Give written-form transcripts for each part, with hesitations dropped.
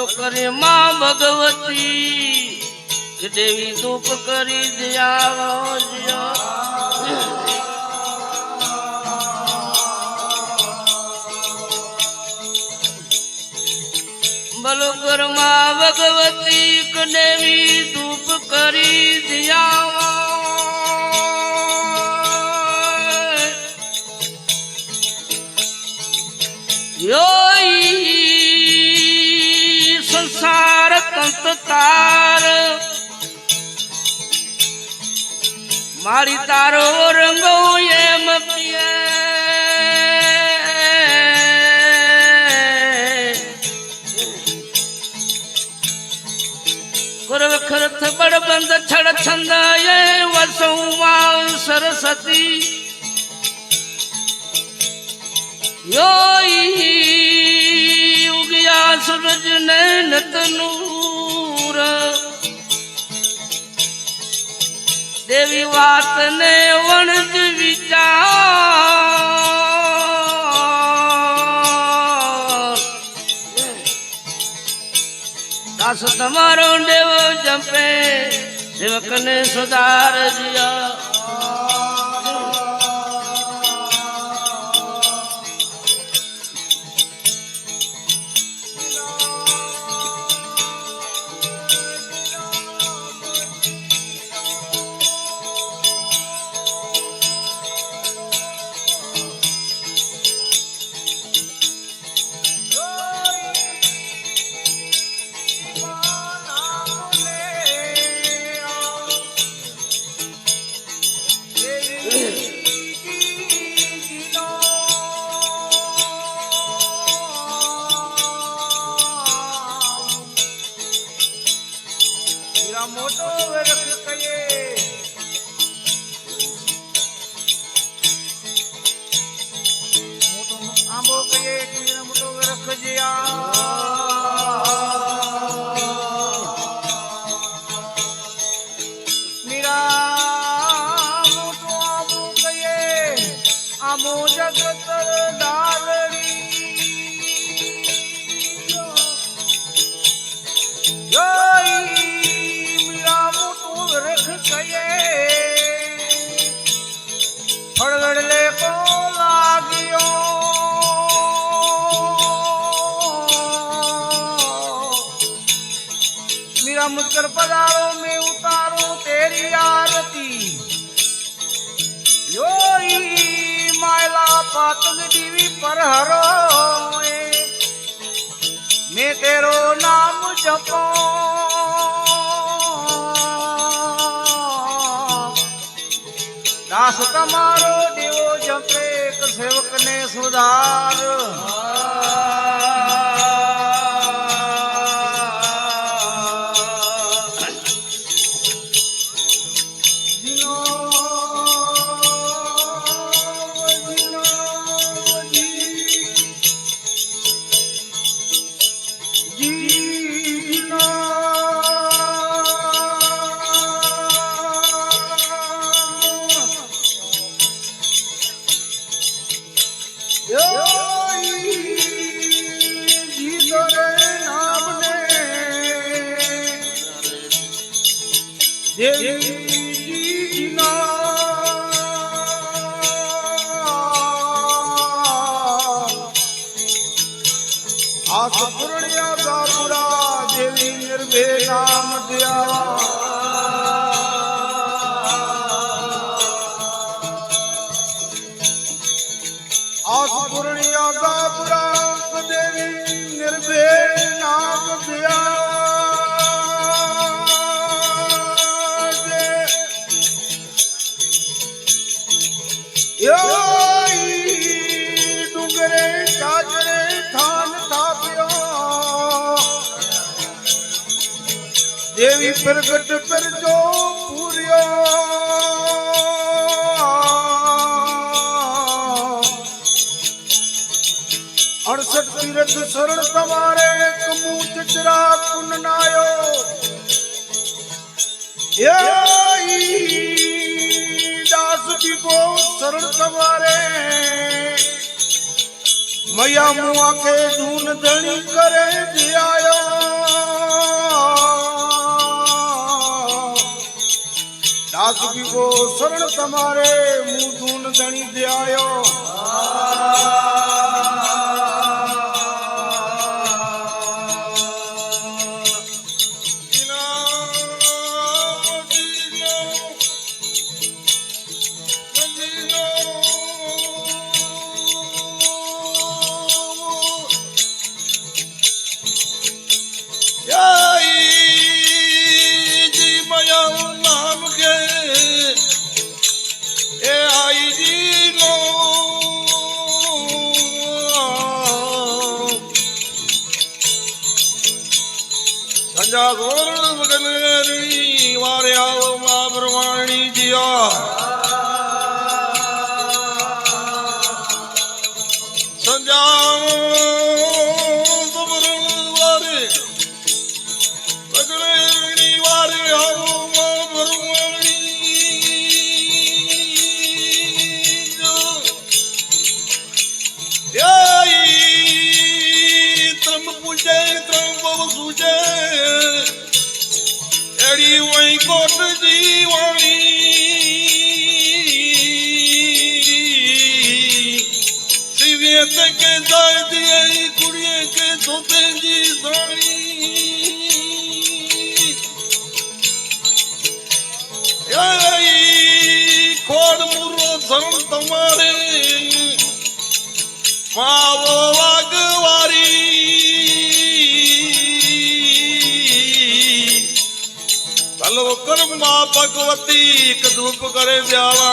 ભલો કરે માં ભગવતી દેવી ધૂપ કરી દયા ભલો કર માં ભગવતી દેવી ધૂપ કરી દયા સંસાર કંતાર મારી તારો રંગો એમ પિયે ગુરવખરથ બળબંધ છડ છંદ એ વસુમાં સરસ્વતી ઉગ્યા સૂરજ ને નતનૂર દેવી વાત ને વણજ વિચાર દાસ તમારો દેવ જપે સેવક ને સુધાર દિયા મોટો વરખ કયે મોટો આંબો કયે મોટો વરખ મીરા મોટો આંબો કયે આંબો જગત ડાલડી ફળગડલે કો લાગ્યો मीरा मुझकर पधारो में उतारो तेरी आरती योई मायला पातक दीवी पर हरो मैं तेरो नाम जपो दास तमारो देवो जपे सेवक ने सुधार पूर्णिया गापुरा देवी निर्भे नाम दिया आज पूर्णिया गापुरा देवी निर्भे नाम दिया डूंगरे चाचरे थान थाप्यो देवी प्रगट पर जो पूरियो अड़सठ तीरथ शरण तुम्हारे कमू चित्रा पुननायो दास भी को शरण तुम्हारे मैया मुआ के धून धनी करे दियायो दास भी को शरण तुम्हारे मुंह धून धनी दियायो वारे आओ मां ब्रह्माणी जिया संजाओ वारे वारे आओ मां ब्रह्माणी त्रम पूजे त्रम बहु सूजे एड़ी वही कोट जीवानी सिवियत के जाय दिए कुड़िए के सोते जी सानी खोड़ मुरो धर्म तुम्हारे मावो वागवारी चलो कर मां भगवती कदूप करे ब्यावा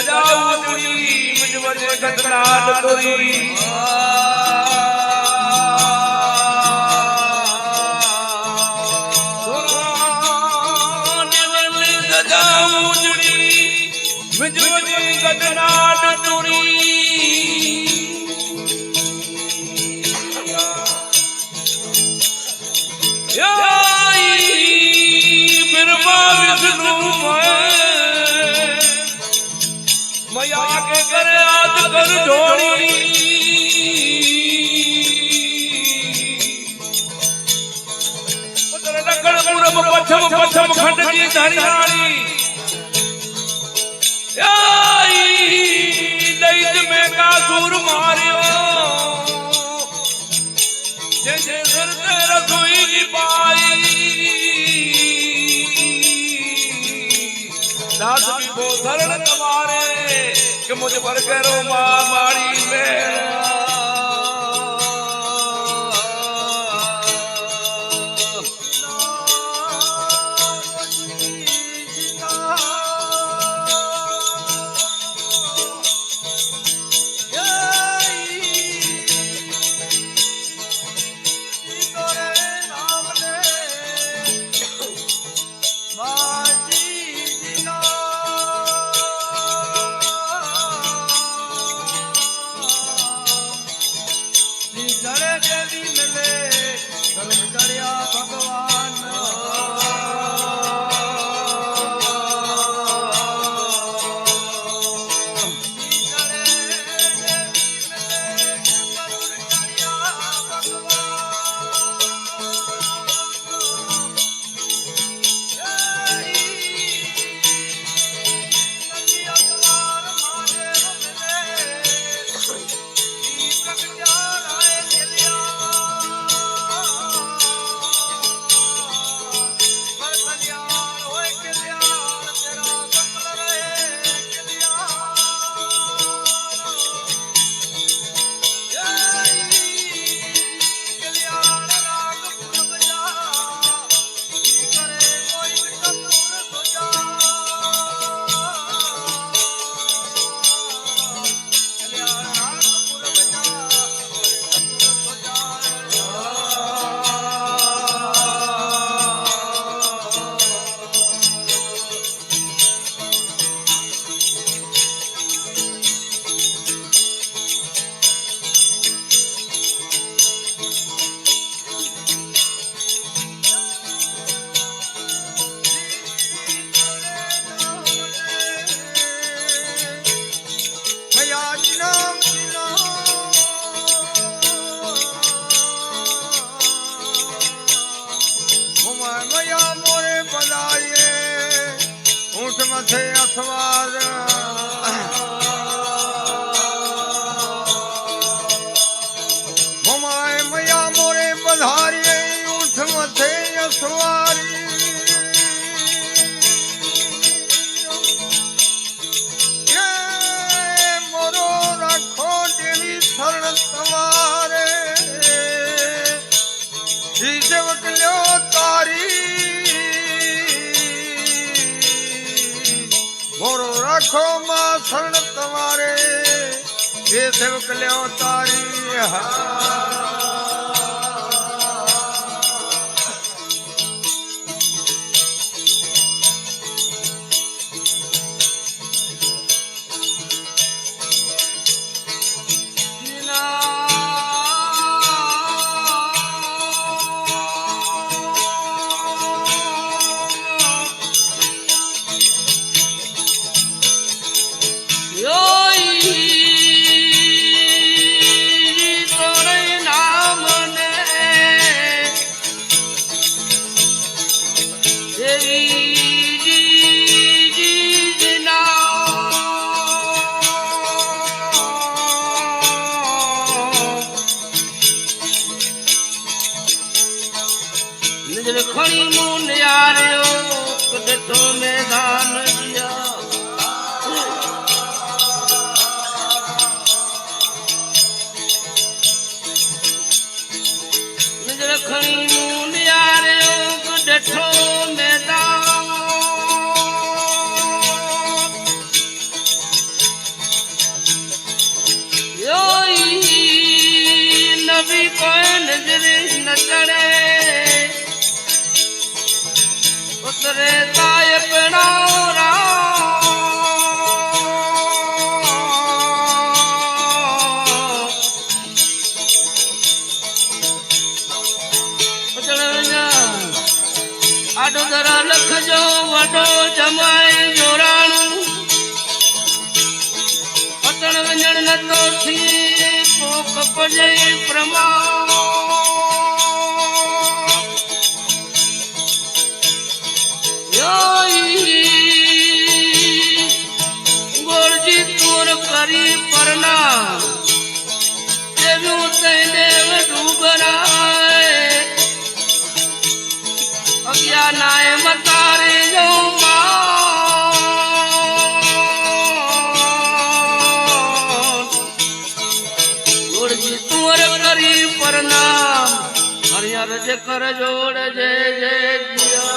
ધજા ઉજળી મુજવજે ઘટનાટ તોરી ધજા ઉજળી મુજવજે ઘટનાટ તોરી मया के करे आज कर जोड़ी दक्षिण पूरब पश्चिम पश्चिम खंड की धरियाणी दैत में का सूर मारियो जैसे घर से रसोई की पाई दास भी बोधरण तुम्हारे कि मुझ पर करो माँ मारी में રાખો માં શરણ તમારે એ સેવક લ્યો તારી खड़ी मुन यारो कदो मैदान दिया नजर खड़ी मुन यारो कदो मैदान चढ़े उतरे ताय पिणारा आडो दरा लख जो वडो जमाई जोराणू अतण वञण नथो थी पोक पजे प्रमा गोरजी तूर करी परना देवू ते देव डूबराए अज्ञानाय मतारे जो गोरजी तूर करी परनाम हरियर जे कर जोड़ जय जय जिया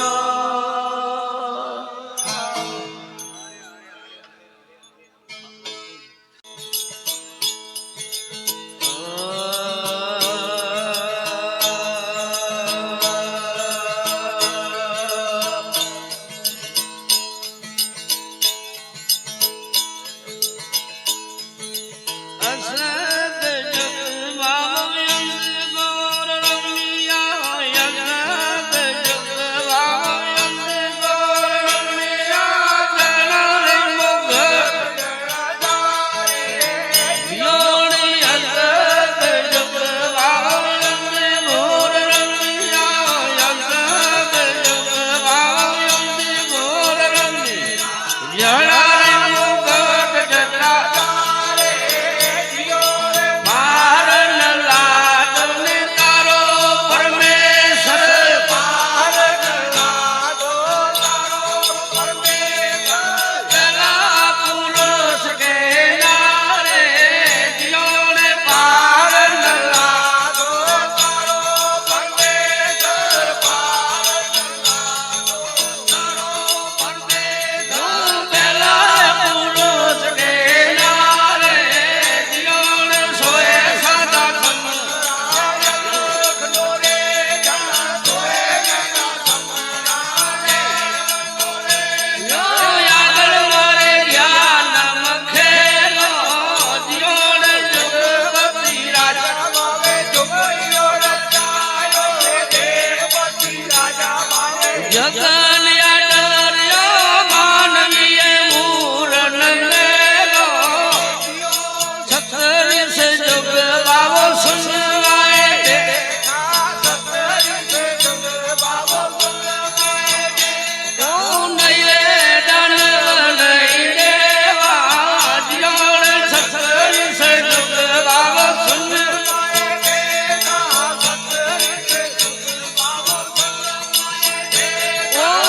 Oh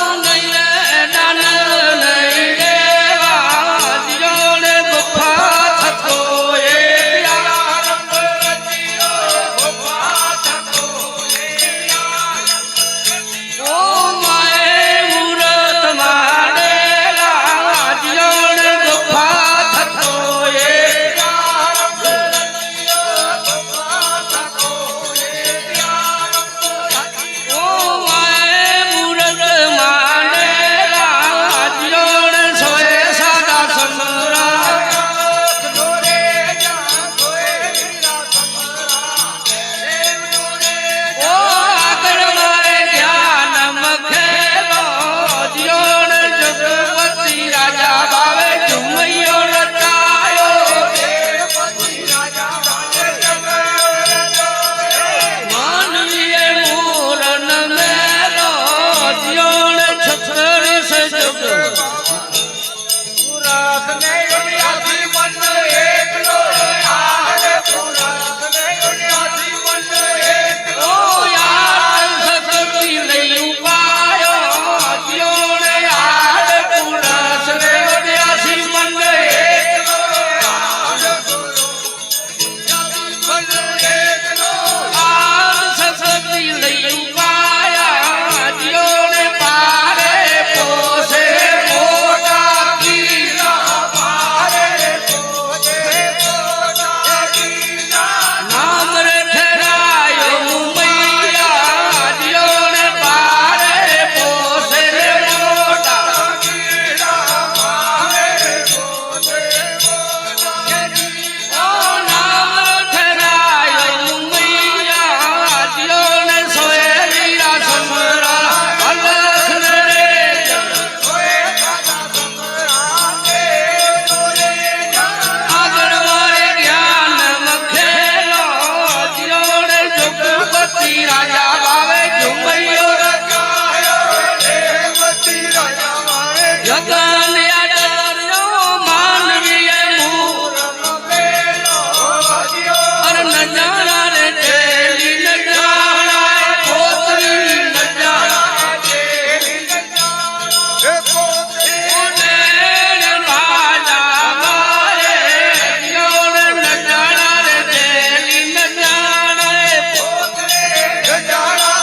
ગગન યાદર્યો માનવીએ અર નજારા રે તેલી નજારા પોતરી નજારા ઓડેણ ભાજા મારે યોન નજારા રે તેલી નજારા પોતરી નજારા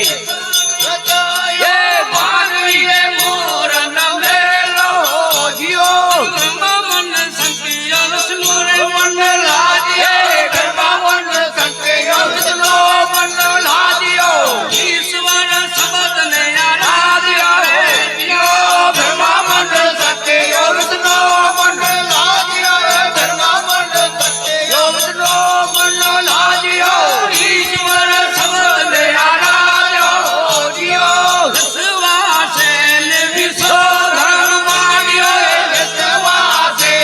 એ માનવીએ મોર નમેલો જીઓ મન સંતિય વિષ્ણુ રે મન લાજે ગરબા મન સંકેયો વિષ્ણુ મન લાજ્યો ઈશ્વર શબ્દ ને લાજ્યો હે જીઓ ગરબા મન સંકેયો વિષ્ણુ મન લાજ્યો હે ગરબા મન સંકેયો વિષ્ણુ મન લાજ્યો ઈશ્વર શબ્દ ને લાજ્યો જીઓ વિશ્વાસે ને વિશ્વ ધર્મ માન્યો હે વિશ્વાસે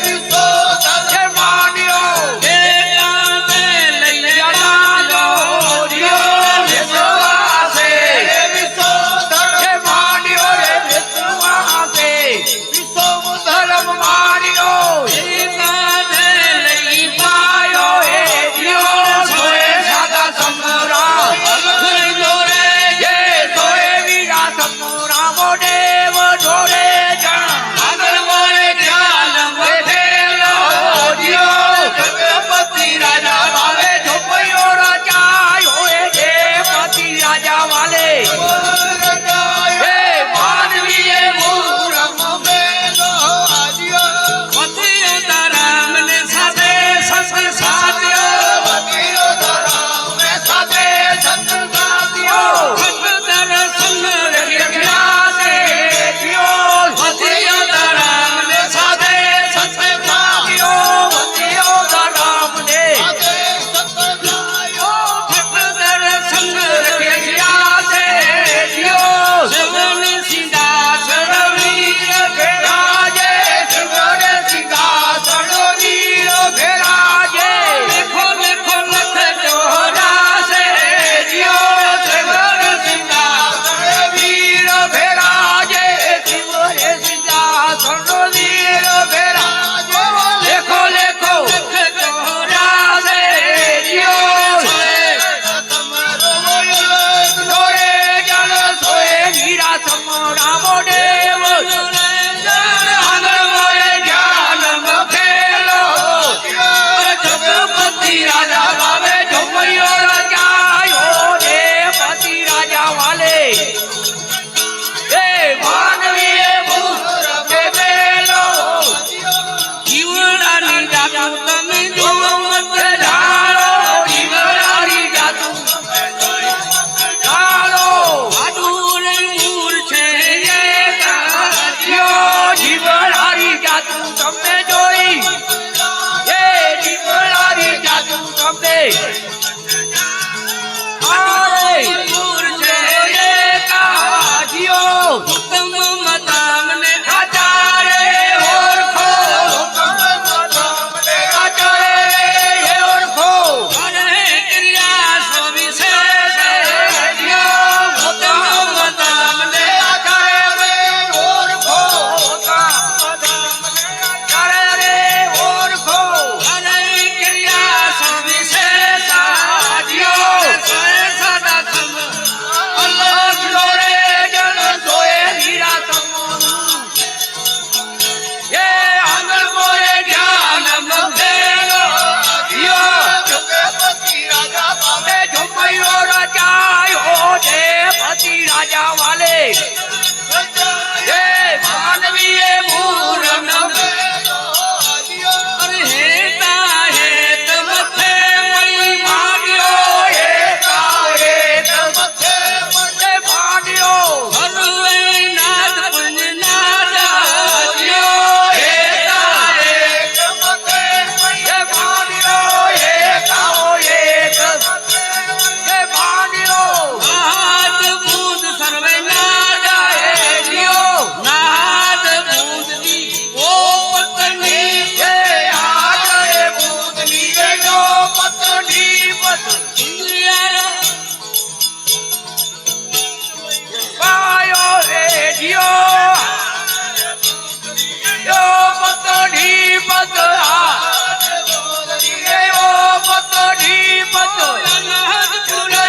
વિશ્વ ધર્મ માન્યો એકાંતે લઈ યાદો જીઓ વિશ્વાસે વિશ્વ ધર્મ માન્યો રે વિશ્વાસે વિશ્વ ધર્મ માન્યો એકાંતે લઈ પાયો હે જીઓ સોએ સાદા સમરા જોરે જે સોએ વીરા સમરા મોડેવ જોડે જણ આગળ મોરે ધ્યાન બેઠેલો જીઓ જગપતિ રાજા વાલે ઝોપયો રાજા હોએ જે પતિ રાજા વાલે હે માનવીએ મૂરમ બેલો આજીઓ પતિઓ તારામ ને સાથે સત સાધ્યો વકીલો ધરાવ મે સાથે સત્સંગાદિયો દર્શન યજ્ઞાસે જીઓ પતિઓ તારામ ને સાથે સત્સંગાદિયો વકીલો ધરાવ ને દર્શન યજ્ઞાસે જીઓ શિવની સીધા ચડવી ભેરાજે શિવરે સિંહાસન વીર ભેરાજે લેખો લેખો લખજો રાસે જીઓ શિવરે સિંહાસન વીર ભેરાજે શિવરે સિંહાસન વીર ભેરાજે લેખો લેખો લખજો રાસે જીઓ સોએ જળ સોએ વીરા સમરામો દેવ આગળ મોરે જ્ઞાન મખેલો જગપતિ રાજા વાવે ઝોપૈયો રાજાયો રે પતિ રાજા વાલે એ માનવીએ મૂર કે બેલો જીવડાની જાતું તમે જુઓ મત જાણો જીવડાની જાતું જાણો આડું મૂર છે યો જીવડાની જાતું તમને જોઈ એ જીવડાની જાતું તમને આરે મૂર છે કાઢ્યો ઉત્તમ મતામને આચારે ઓળખો આચારે ઓળખો કરે ક્રિયા સ્વવિશેષ ઉત્તમ મતામને આચારે ઓળખો આચારે ઓળખો કરે ક્રિયા સ્વવિશેષ સદા ખમ અલ્લાહ જોડે જણ સોએ વીરા સમોનું એ આંગણ મોરે ધ્યાન મગેલો યો જગપતિ રાજા બાબે ઝોપૈયો રાજાયો દે પતિ રાજા વાલે એ માનવીએ મૂર નમેલો અરે હેતા હેત મથે મળી ભાગ્યો એકાએક મથે મને ભાગ્યો સર્વે નાદ પુંજ નાદ એકાએક મથે મને ભાગ્યો એકાએક એ ભાગ્યો નાદ પૂજ સર્વે નાદ નાદ પૂજ દી ઓ પતની એ આગે ભૂતની ગયો પતની પત ઇન્દ્રિયા પાયો રે જીઓ યો પતની પત આ યો પતની પત નાદ પુરે